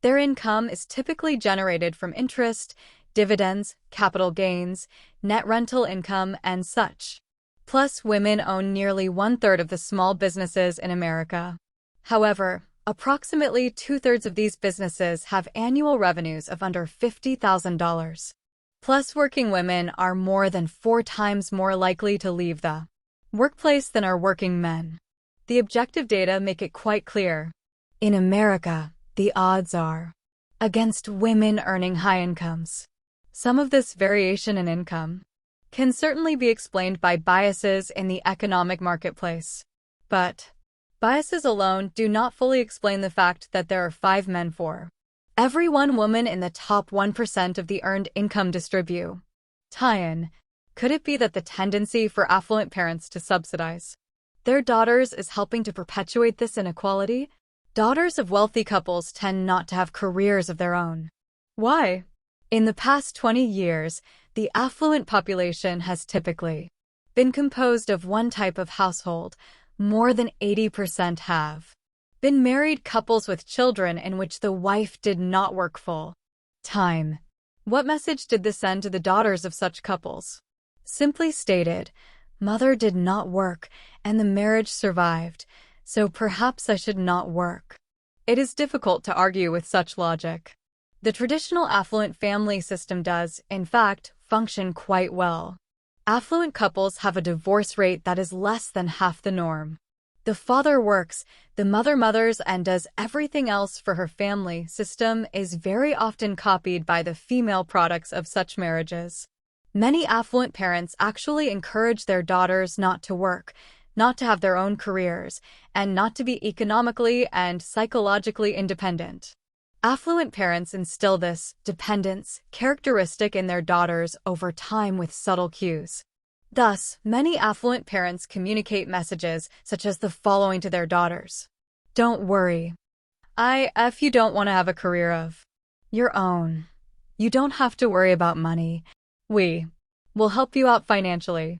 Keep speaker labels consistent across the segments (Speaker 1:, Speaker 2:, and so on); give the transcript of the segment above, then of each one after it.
Speaker 1: Their income is typically generated from interest, dividends, capital gains, net rental income, and such. Plus, women own nearly one-third of the small businesses in America. However, approximately two-thirds of these businesses have annual revenues of under $50,000. Plus, working women are more than 4 times more likely to leave the workplace than are working men. The objective data make it quite clear. In America, the odds are against women earning high incomes. Some of this variation in income can certainly be explained by biases in the economic marketplace. But biases alone do not fully explain the fact that there are 5 men for every 1 woman in the top 1% of the earned income distribute. Tie-in. Could it be that the tendency for affluent parents to subsidize their daughters is helping to perpetuate this inequality? Daughters of wealthy couples tend not to have careers of their own. Why? In the past 20 years, the affluent population has typically been composed of one type of household. More than 80% have been married couples with children in which the wife did not work full time. What message did this send to the daughters of such couples? Simply stated, mother did not work and the marriage survived, so perhaps I should not work. It is difficult to argue with such logic. The traditional affluent family system does, in fact, function quite well. Affluent couples have a divorce rate that is less than half the norm. The father works, the mother mothers and does everything else for her family. System is very often copied by the female products of such marriages. Many affluent parents actually encourage their daughters not to work, not to have their own careers, and not to be economically and psychologically independent. Affluent parents instill this dependence characteristic in their daughters over time with subtle cues. Thus, many affluent parents communicate messages such as the following to their daughters. Don't worry. If you don't want to have a career of your own, you don't have to worry about money. We will help you out financially.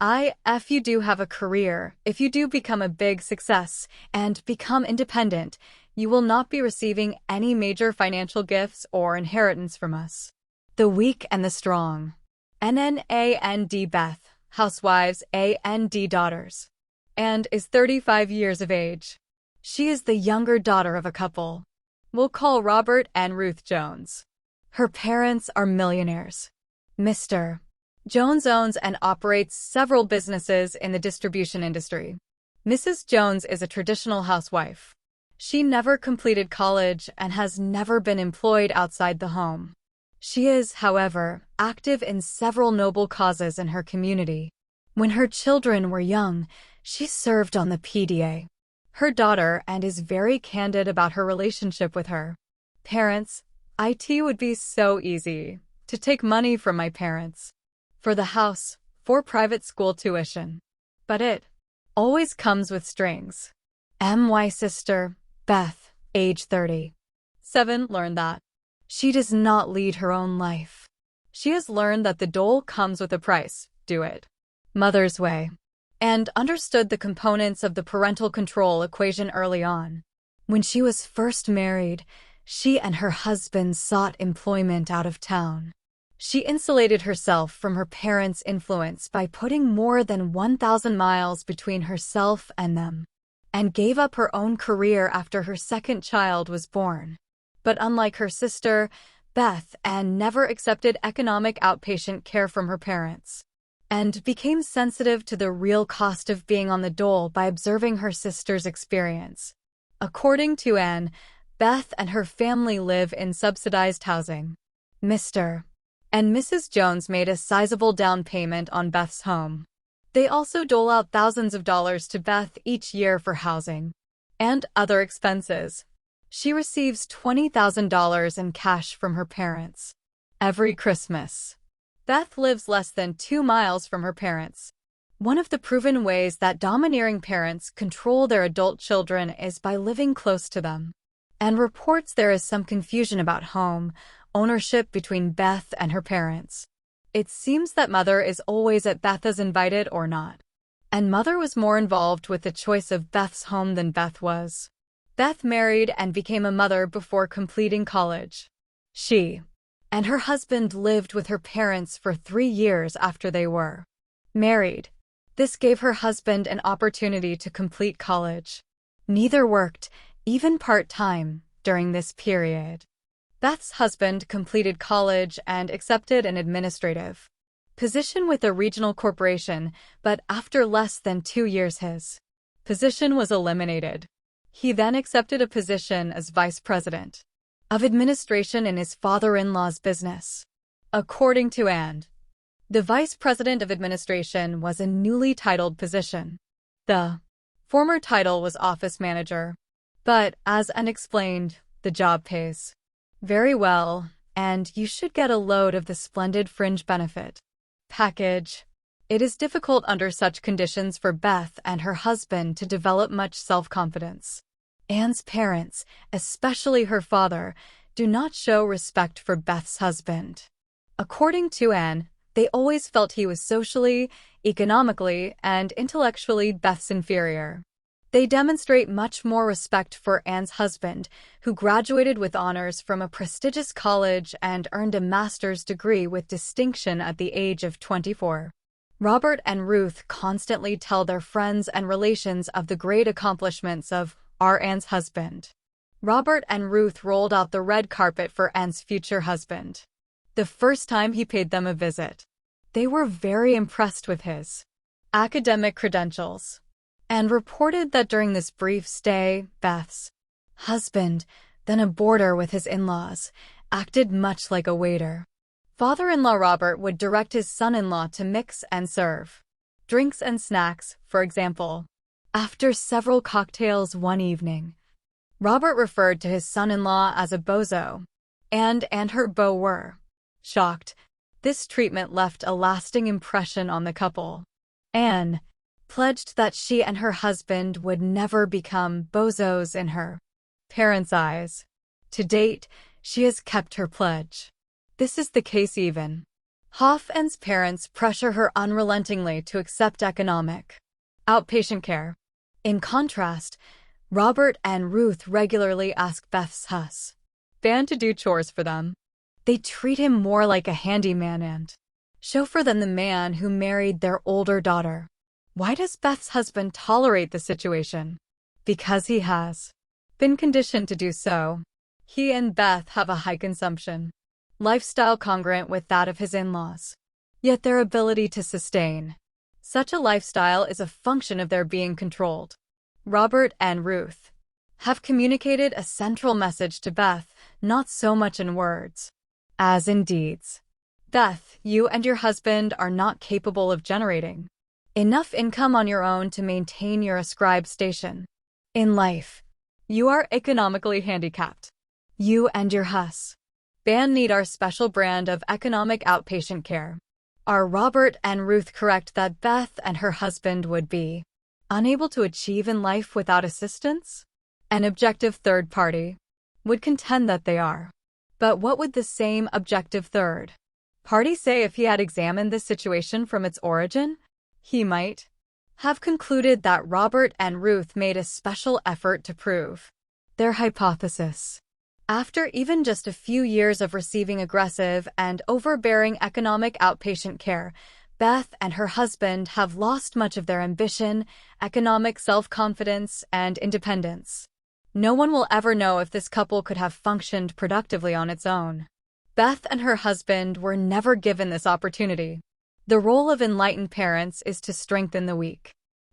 Speaker 1: If you do have a career, if you do become a big success and become independent, you will not be receiving any major financial gifts or inheritance from us. The weak and the strong. NNAND Beth, housewives AND daughters, and is 35 years of age. She is the younger daughter of a couple. We'll call Robert and Ruth Jones. Her parents are millionaires. Mr. Jones owns and operates several businesses in the distribution industry. Mrs. Jones is a traditional housewife. She never completed college and has never been employed outside the home. She is, however, active in several noble causes in her community. When her children were young, she served on the PDA. Her daughter and is very candid about her relationship with her parents. It would be so easy to take money from my parents for the house, for private school tuition. But it always comes with strings. My sister, Beth, age 37, learned that she does not lead her own life. She has learned that the dole comes with a price, do it mother's way, and understood the components of the parental control equation early on. When she was first married, she and her husband sought employment out of town. She insulated herself from her parents' influence by putting more than 1,000 miles between herself and them, and gave up her own career after her second child was born. But unlike her sister, Beth Ann never accepted economic outpatient care from her parents, and became sensitive to the real cost of being on the dole by observing her sister's experience. According to Ann, Beth and her family live in subsidized housing. Mr. and Mrs. Jones made a sizable down payment on Beth's home. They also dole out thousands of dollars to Beth each year for housing and other expenses. She receives $20,000 in cash from her parents every Christmas. Beth lives less than 2 miles from her parents. One of the proven ways that domineering parents control their adult children is by living close to them. And reports there is some confusion about home ownership between Beth and her parents. It seems that mother is always at Beth as invited or not. And mother was more involved with the choice of Beth's home than Beth was. Beth married and became a mother before completing college. She and her husband lived with her parents for 3 years after they were married. This gave her husband an opportunity to complete college. Neither worked, even part-time, during this period. Beth's husband completed college and accepted an administrative position with a regional corporation, but after less than 2 years his position was eliminated. He then accepted a position as vice president of administration in his father-in-law's business. According to Anne, the vice president of administration was a newly titled position. The former title was office manager, but as Anne explained, the job pays very well, and you should get a load of the splendid fringe benefit package. It is difficult under such conditions for Beth and her husband to develop much self-confidence. Anne's parents, especially her father, do not show respect for Beth's husband. According to Anne, they always felt he was socially, economically, and intellectually Beth's inferior. They demonstrate much more respect for Anne's husband, who graduated with honors from a prestigious college and earned a master's degree with distinction at the age of 24. Robert and Ruth constantly tell their friends and relations of the great accomplishments of Anne's husband. Robert and Ruth rolled out the red carpet for Anne's future husband the first time he paid them a visit. They were very impressed with his academic credentials and reported that during this brief stay, Beth's husband, then a boarder with his in-laws, acted much like a waiter. Father-in-law Robert would direct his son-in-law to mix and serve drinks and snacks, for example. After several cocktails one evening, Robert referred to his son-in-law as a bozo, and her beau were shocked. This treatment left a lasting impression on the couple. Anne pledged that she and her husband would never become bozos in her parents' eyes. To date, she has kept her pledge. This is the case even. Anne's parents pressure her unrelentingly to accept economic outpatient care. In contrast, Robert and Ruth regularly ask Beth's husband to do chores for them. They treat him more like a handyman and chauffeur than the man who married their older daughter. Why does Beth's husband tolerate the situation? Because he has been conditioned to do so. He and Beth have a high consumption lifestyle congruent with that of his in-laws. Yet their ability to sustain such a lifestyle is a function of their being controlled. Robert and Ruth have communicated a central message to Beth, not so much in words as in deeds. Beth, you and your husband are not capable of generating enough income on your own to maintain your ascribed station in life. You are economically handicapped. You and your husband need our special brand of economic outpatient care. Are Robert and Ruth correct that Beth and her husband would be unable to achieve in life without assistance? An objective third party would contend that they are. But what would the same objective third party say if he had examined this situation from its origin? He might have concluded that Robert and Ruth made a special effort to prove their hypothesis. After even just a few years of receiving aggressive and overbearing economic outpatient care, Beth and her husband have lost much of their ambition, economic self-confidence, and independence. No one will ever know if this couple could have functioned productively on its own. Beth and her husband were never given this opportunity. The role of enlightened parents is to strengthen the weak.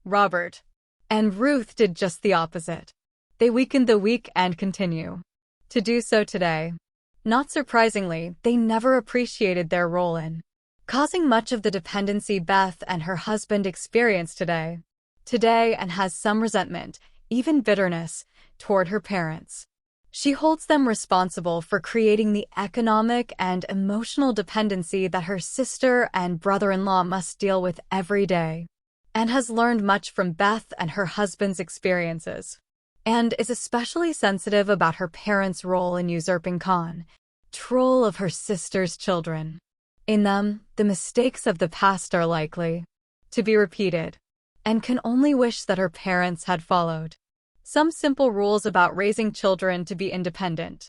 Speaker 1: Robert and Ruth did just the opposite. They weakened the weak and continue to do so today. Not surprisingly, they never appreciated their role in causing much of the dependency Beth and her husband experience today, and has some resentment, even bitterness, toward her parents. She holds them responsible for creating the economic and emotional dependency that her sister and brother-in-law must deal with every day, and has learned much from Beth and her husband's experiences, and is especially sensitive about her parents' role in usurping control of her sister's children. In them, the mistakes of the past are likely to be repeated, and can only wish that her parents had followed Some simple rules about raising children to be independent.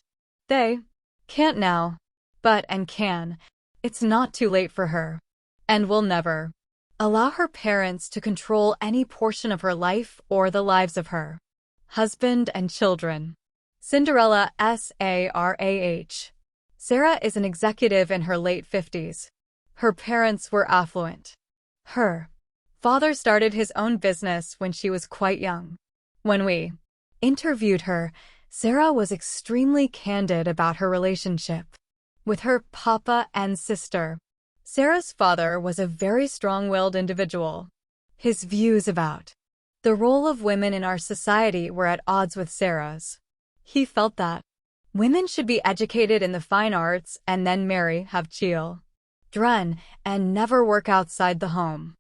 Speaker 1: They can't now, but and can. It's not too late for her. And will never allow her parents to control any portion of her life or the lives of her husband and children. Cinderella Sarah. Sarah is an executive in her late 50s. Her parents were affluent. Her father started his own business when she was quite young. When we interviewed her, Sarah was extremely candid about her relationship with her papa and sister. Sarah's father was a very strong-willed individual. His views about the role of women in our society were at odds with Sarah's. He felt that women should be educated in the fine arts and then marry, have children, and never work outside the home.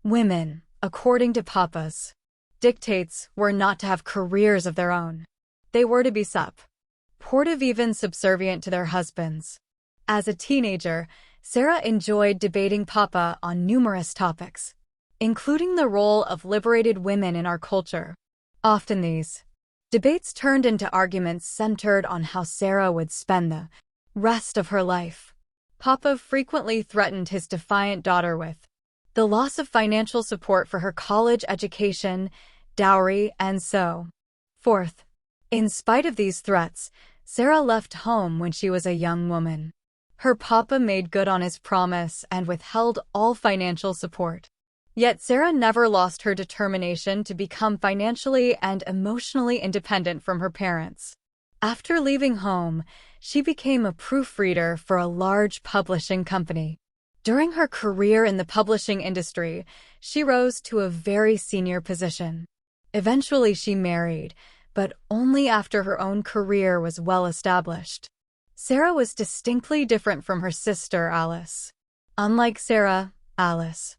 Speaker 1: Women, according to Papa's dictates, were not to have careers of their own. They were to be supportive, even subservient to their husbands. As a teenager, Sarah enjoyed debating Papa on numerous topics, including the role of liberated women in our culture. Often these debates turned into arguments centered on how Sarah would spend the rest of her life. Papa frequently threatened his defiant daughter with the loss of financial support for her college education, dowry, and so forth. In spite of these threats, Sarah left home when she was a young woman. Her papa made good on his promise and withheld all financial support. Yet Sarah never lost her determination to become financially and emotionally independent from her parents. After leaving home, she became a proofreader for a large publishing company. During her career in the publishing industry, she rose to a very senior position. Eventually she married, but only after her own career was well established. Sarah was distinctly different from her sister Alice. Unlike Sarah, Alice,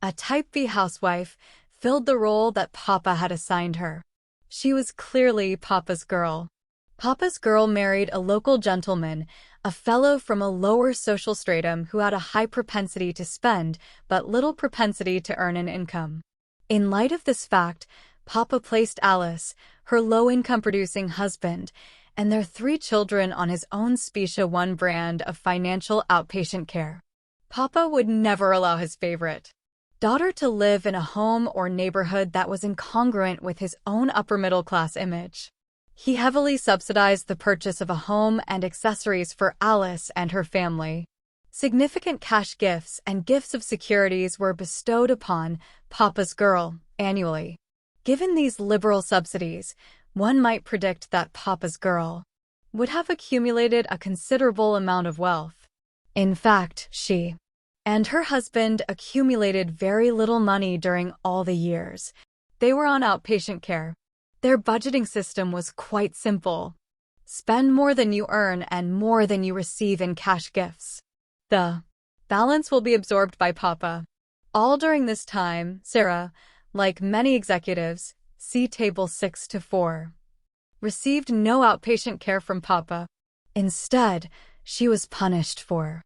Speaker 1: a type B housewife, filled the role that Papa had assigned her. She was clearly Papa's girl. Papa's girl married a local gentleman, a fellow from a lower social stratum who had a high propensity to spend, but little propensity to earn an income. In light of this fact, Papa placed Alice, her low-income producing husband, and their 3 children on his own Specia 1 brand of financial outpatient care. Papa would never allow his favorite daughter to live in a home or neighborhood that was incongruent with his own upper-middle-class image. He heavily subsidized the purchase of a home and accessories for Alice and her family. Significant cash gifts and gifts of securities were bestowed upon Papa's girl annually. Given these liberal subsidies, one might predict that Papa's girl would have accumulated a considerable amount of wealth. In fact, she and her husband accumulated very little money during all the years they were on outpatient care. Their budgeting system was quite simple. Spend more than you earn and more than you receive in cash gifts. The balance will be absorbed by Papa. All during this time, Sarah, like many executives, see Table 6-4, received no outpatient care from Papa. Instead, she was punished for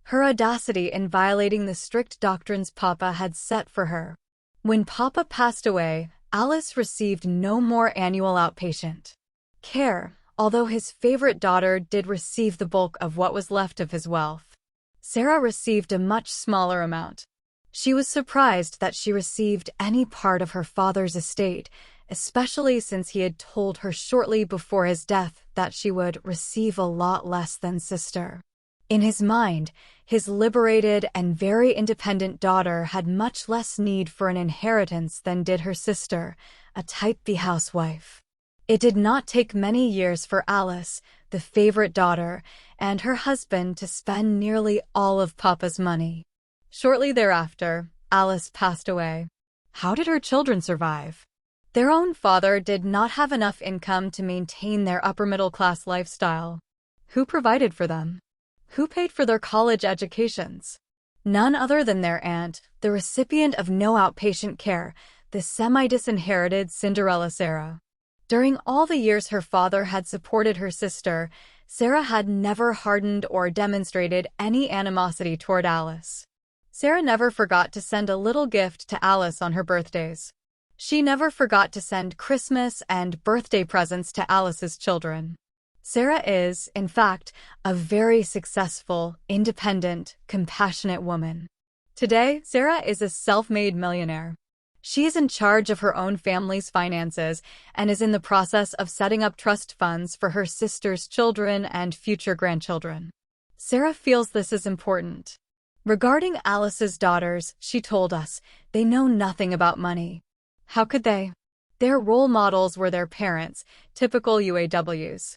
Speaker 1: her audacity in violating the strict doctrines Papa had set for her. When Papa passed away, Alice received no more annual outpatient care, although his favorite daughter did receive the bulk of what was left of his wealth. Sarah received a much smaller amount. She was surprised that she received any part of her father's estate, especially since he had told her shortly before his death that she would receive a lot less than sister. In his mind, his liberated and very independent daughter had much less need for an inheritance than did her sister, a type B housewife. It did not take many years for Alice, the favorite daughter, and her husband to spend nearly all of Papa's money. Shortly thereafter, Alice passed away. How did her children survive? Their own father did not have enough income to maintain their upper-middle-class lifestyle. Who provided for them? Who paid for their college educations? None other than their aunt, the recipient of no outpatient care, the semi-disinherited Cinderella Sarah. During all the years her father had supported her sister, Sarah had never hardened or demonstrated any animosity toward Alice. Sarah never forgot to send a little gift to Alice on her birthdays. She never forgot to send Christmas and birthday presents to Alice's children. Sarah is, in fact, a very successful, independent, compassionate woman. Today, Sarah is a self-made millionaire. She is in charge of her own family's finances and is in the process of setting up trust funds for her sister's children and future grandchildren. Sarah feels this is important. Regarding Alice's daughters, she told us, they know nothing about money. How could they? Their role models were their parents, typical UAWs.